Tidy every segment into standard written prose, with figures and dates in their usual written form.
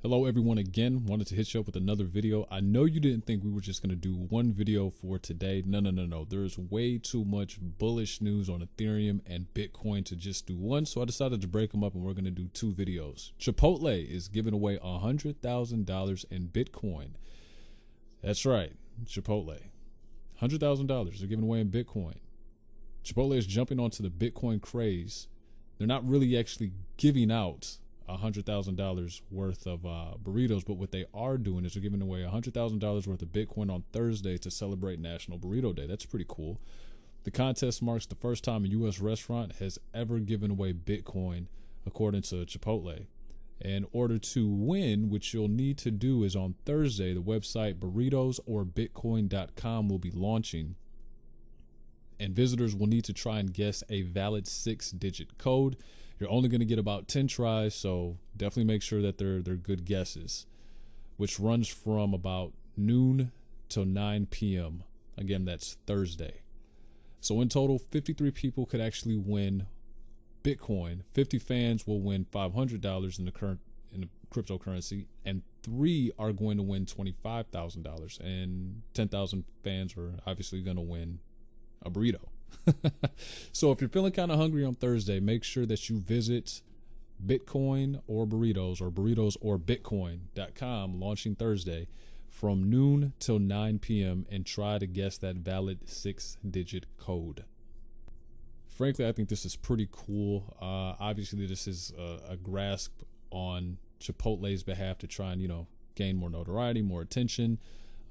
Hello everyone again. Wanted to hit you up with another video. I know you didn't think we were just going to do one video for today. No. There is way too much bullish news on Ethereum and Bitcoin to just do one. So I decided to break them up and we're going to do two videos. Chipotle is giving away $100,000 in Bitcoin. That's right. Chipotle. $100,000 they're giving away in Bitcoin. Chipotle is jumping onto the Bitcoin craze. They're not really actually giving out $100,000 worth of burritos, but what they are doing is they're giving away $100,000 worth of Bitcoin on Thursday to celebrate National Burrito Day. That's pretty cool. The contest marks the first time a U.S. restaurant has ever given away Bitcoin, according to Chipotle. In order to win, what you'll need to do is on Thursday, the website burritosorbitcoin.com will be launching, and visitors will need to try and guess a valid 6-digit code. You're only going to get about 10 tries, so definitely make sure that they're good guesses, which runs from about noon till 9 p.m. Again, that's Thursday. So in total, 53 people could actually win Bitcoin. 50 fans will win $500 in the cryptocurrency, and 3 are going to win $25,000, and 10,000 fans are obviously going to win a burrito. So if you're feeling kind of hungry on Thursday, make sure that you visit Bitcoin or Burritos or burritosorbitcoin.com launching Thursday from noon till 9 p.m. and try to guess that valid 6-digit code. Frankly, I think this is pretty cool. Obviously, this is a grasp on Chipotle's behalf to try and, gain more notoriety, more attention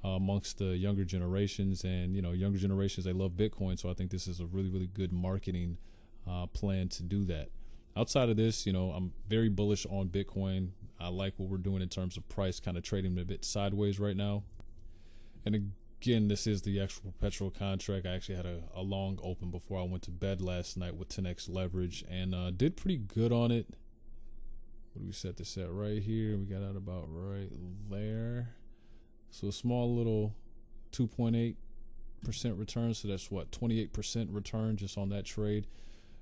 amongst the younger generations. And younger generations, they love Bitcoin, so I think this is a really good marketing plan to do that. Outside of this, I'm very bullish on Bitcoin. I like what we're doing in terms of price, kind of trading a bit sideways right now. And again, this is the actual perpetual contract. I actually had a long open before I went to bed last night with 10x leverage, and did pretty good on it. What do we set this at right here? We got out about right there. So a small little 2.8% return. So that's what, 28% return just on that trade.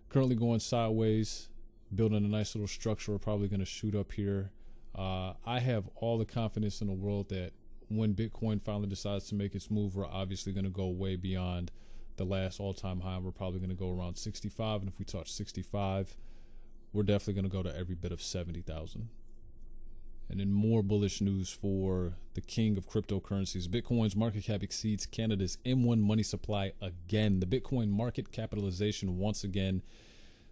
Currently going sideways, building a nice little structure. We're probably going to shoot up here. I have all the confidence in the world that when Bitcoin finally decides to make its move, we're obviously going to go way beyond the last all-time high. We're probably going to go around 65. And if we touch 65, we're definitely going to go to every bit of 70,000. And in more bullish news for the king of cryptocurrencies, Bitcoin's market cap exceeds Canada's M1 money supply again. The Bitcoin market capitalization once again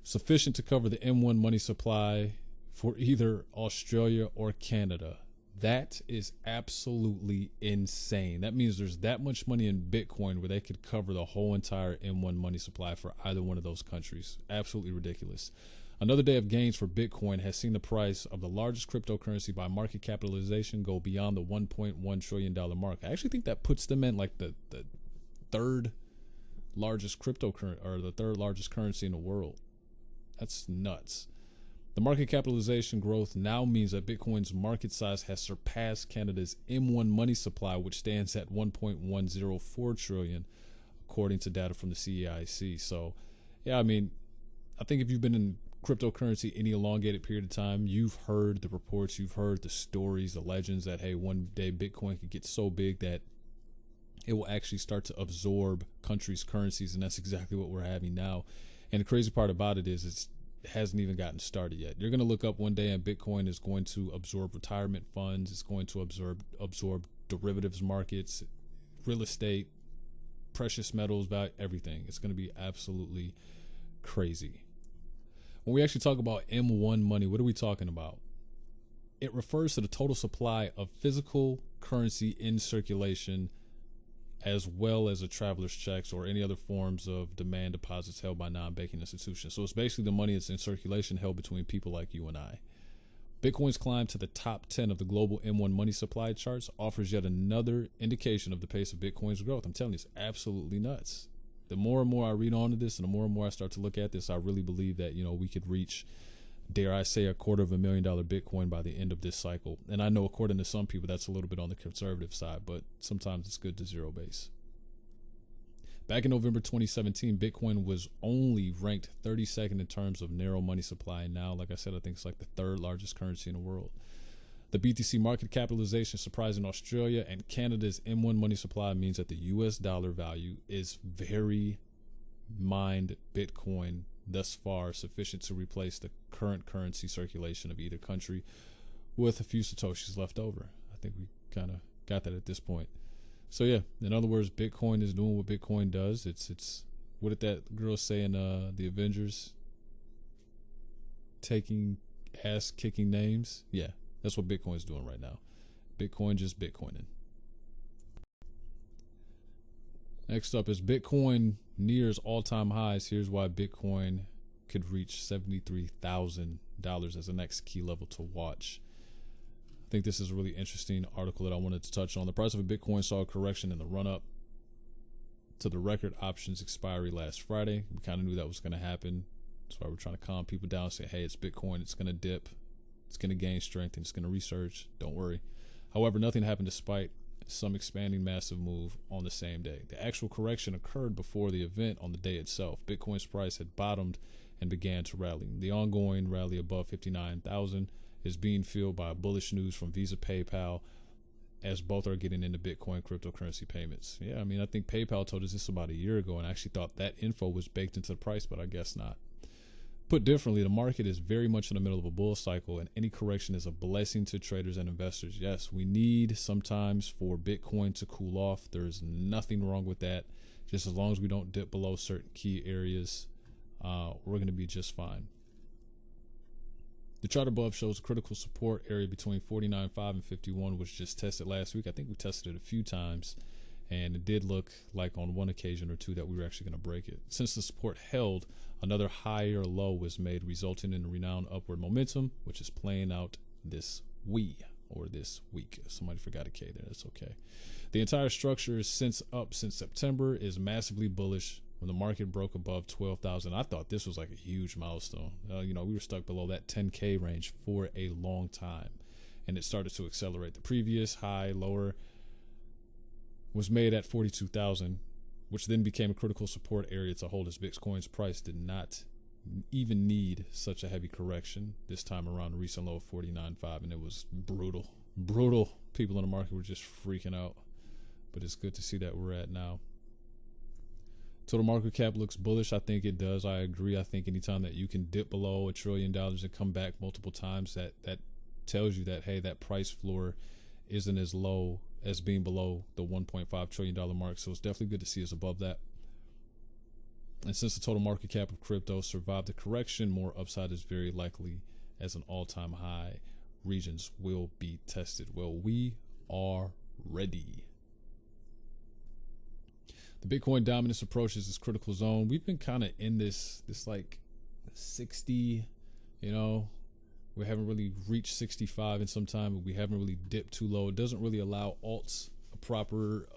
sufficient to cover the M1 money supply for either Australia or Canada. That is absolutely insane. That means there's that much money in Bitcoin where they could cover the whole entire M1 money supply for either one of those countries. Absolutely ridiculous. Another day of gains for Bitcoin has seen the price of the largest cryptocurrency by market capitalization go beyond the $1.1 trillion mark. I actually think that puts them in like the third largest cryptocurrency, or the third largest currency in the world. That's nuts. The market capitalization growth now means that Bitcoin's market size has surpassed Canada's M1 money supply, which stands at $1.104 trillion, according to data from the CEIC. So, yeah, I mean, I think if you've been in cryptocurrency any elongated period of time, you've heard the reports, you've heard the stories, the legends that, hey, one day Bitcoin could get so big that it will actually start to absorb countries' currencies, and that's exactly what we're having now. And the crazy part about it is it hasn't even gotten started yet. You're going to look up one day and Bitcoin is going to absorb retirement funds, it's going to absorb derivatives markets, real estate, precious metals, value, everything. It's going to be absolutely crazy. When we actually talk about M1 money, what are we talking about? It refers to the total supply of physical currency in circulation, as well as a traveler's checks or any other forms of demand deposits held by non-banking institutions. So it's basically the money that's in circulation held between people like you and I. Bitcoin's climb to the top 10 of the global M1 money supply charts offers yet another indication of the pace of Bitcoin's growth. I'm telling you, it's absolutely nuts. The more and more I read on to this and the more I start to look at this, I really believe that, we could reach, dare I say, $250,000 Bitcoin by the end of this cycle. And I know according to some people, that's a little bit on the conservative side, but sometimes it's good to zero base. Back in November 2017, Bitcoin was only ranked 32nd in terms of narrow money supply. And now, like I said, I think it's like the third largest currency in the world. The BTC market capitalization surprising Australia and Canada's M1 money supply means that the US dollar value is very mined Bitcoin thus far, sufficient to replace the current currency circulation of either country with a few Satoshis left over. I think we kind of got that at this point. So yeah, in other words, Bitcoin is doing what Bitcoin does. It's what did that girl say in the Avengers? Taking ass kicking names. Yeah, that's what Bitcoin's doing right now. Bitcoin just Bitcoining. Next up is Bitcoin nears all-time highs. Here's why Bitcoin could reach $73,000 as the next key level to watch. I think this is a really interesting article that I wanted to touch on. The price of a Bitcoin saw a correction in the run-up to the record options expiry last Friday. We kind of knew that was going to happen. That's why we're trying to calm people down and say, hey, it's Bitcoin. It's going to dip. It's going to gain strength, and it's going to resurge. Don't worry. However, nothing happened despite some expanding massive move on the same day. The actual correction occurred before the event on the day itself. Bitcoin's price had bottomed and began to rally. The ongoing rally above 59,000 is being fueled by bullish news from Visa, PayPal, as both are getting into Bitcoin cryptocurrency payments. Yeah, I mean, I think PayPal told us this about a year ago, and I actually thought that info was baked into the price, but I guess not. Put differently, the market is very much in the middle of a bull cycle, and any correction is a blessing to traders and investors. Yes, we need sometimes for Bitcoin to cool off. There's nothing wrong with that. Just as long as we don't dip below certain key areas, we're going to be just fine. The chart above shows a critical support area between 49.5 and 51, which just tested last week. I think we tested it a few times, and it did look like on one occasion or two that we were actually going to break it. Since the support held, another higher low was made, resulting in a renowned upward momentum, which is playing out this week. Somebody forgot a K there. That's okay. The entire structure is up since September, is massively bullish. When the market broke above 12,000, I thought this was like a huge milestone. We were stuck below that 10K range for a long time, and it started to accelerate. The previous high lower was made at 42,000, which then became a critical support area to hold as Bitcoin's price did not even need such a heavy correction this time around. A recent low of 49.5, and it was brutal. People in the market were just freaking out, but it's good to see that we're at now. Total market cap looks bullish. I think it does. I agree. I think anytime that you can dip below $1 trillion and come back multiple times, that tells you that, hey, that price floor isn't as low as being below the $1.5 trillion mark. So it's definitely good to see us above that. And since the total market cap of crypto survived the correction, more upside is very likely as an all-time high regions will be tested. Well, we are ready. The Bitcoin dominance approaches this critical zone. We've been kind of in this like 60, we haven't really reached 65 in some time, but we haven't really dipped too low. It doesn't really allow alts a proper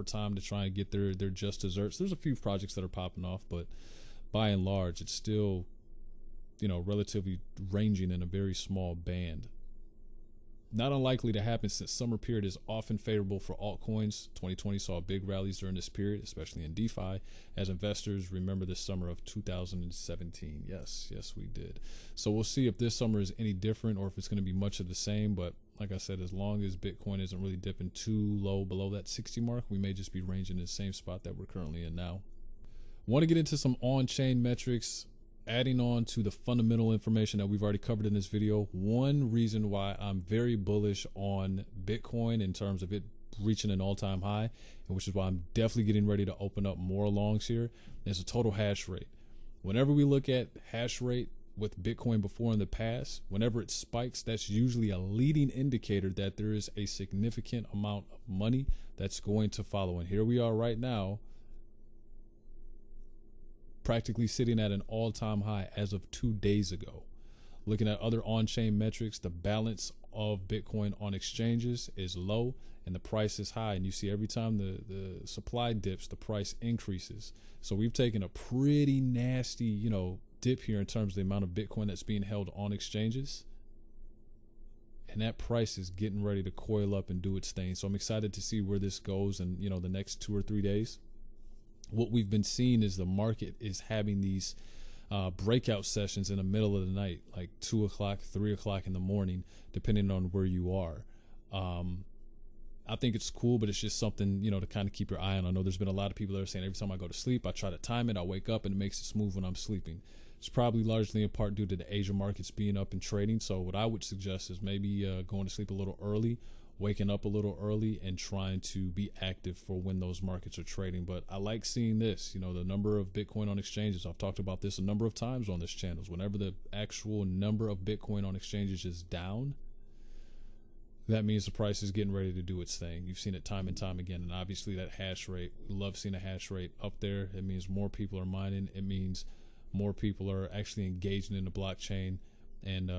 time to try and get their just desserts. There's a few projects that are popping off, but by and large, it's still, relatively ranging in a very small band. Not unlikely to happen since summer period is often favorable for altcoins. 2020 saw big rallies during this period, especially in DeFi, as investors remember the summer of 2017. Yes, we did. So we'll see if this summer is any different or if it's going to be much of the same. But like I said, as long as Bitcoin isn't really dipping too low below that 60 mark, we may just be ranging in the same spot that we're currently in now. Want to get into some on-chain metrics, adding on to the fundamental information that we've already covered in this video. One reason why I'm very bullish on Bitcoin in terms of it reaching an all-time high, and which is why I'm definitely getting ready to open up more longs here, is the total hash rate. Whenever we look at hash rate with Bitcoin before in the past, whenever it spikes, that's usually a leading indicator that there is a significant amount of money that's going to follow. And here we are right now, practically sitting at an all-time high as of 2 days ago. Looking at other on-chain metrics, the balance of Bitcoin on exchanges is low and the price is high. And you see every time the supply dips, the price increases. So we've taken a pretty nasty, dip here in terms of the amount of Bitcoin that's being held on exchanges. And that price is getting ready to coil up and do its thing. So I'm excited to see where this goes in, the next 2 or 3 days. What we've been seeing is the market is having these breakout sessions in the middle of the night, like 2 o'clock, 3 o'clock in the morning, depending on where you are. I think it's cool, but it's just something, to kind of keep your eye on. I know there's been a lot of people that are saying every time I go to sleep, I try to time it, I wake up, and it makes it smooth when I'm sleeping. It's probably largely in part due to the Asia markets being up and trading. So what I would suggest is maybe going to sleep a little early, waking up a little early, and trying to be active for when those markets are trading. But I like seeing this, the number of Bitcoin on exchanges. I've talked about this a number of times on this channel. Whenever the actual number of Bitcoin on exchanges is down, that means the price is getting ready to do its thing. You've seen it time and time again. And obviously that hash rate, we love seeing a hash rate up there. It means more people are mining. It means more people are actually engaging in the blockchain, and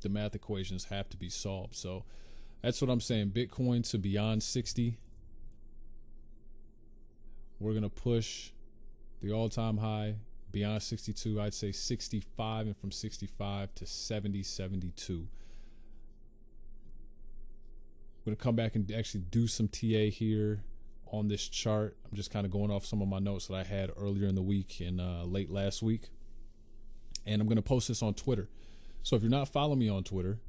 the math equations have to be solved. So that's what I'm saying. Bitcoin to beyond 60. We're going to push the all-time high beyond 62. I'd say 65, and from 65 to 70, 72. I'm going to come back and actually do some TA here on this chart. I'm just kind of going off some of my notes that I had earlier in the week and late last week. And I'm going to post this on Twitter. So if you're not following me on Twitter,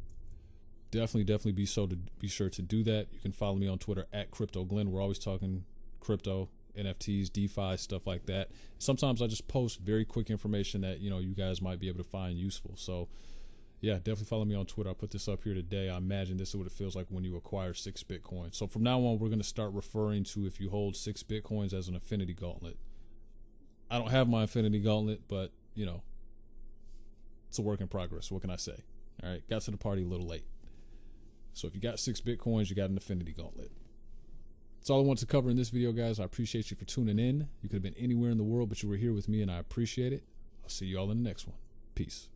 definitely be sure to do that. You can follow me on Twitter at CryptoGlenn. We're always talking crypto, NFTs, DeFi, stuff like that. Sometimes I just post very quick information that, you guys might be able to find useful. So yeah, definitely follow me on Twitter. I put this up here today. I imagine this is what it feels like when you acquire 6 Bitcoin. So from now on, we're going to start referring to if you hold 6 Bitcoins as an infinity gauntlet. I don't have my infinity gauntlet, but, it's a work in progress. What can I say? All right, got to the party a little late. So if you got 6 Bitcoins, you got an infinity gauntlet. That's all I want to cover in this video, guys. I appreciate you for tuning in. You could have been anywhere in the world, but you were here with me, and I appreciate it. I'll see you all in the next one. Peace.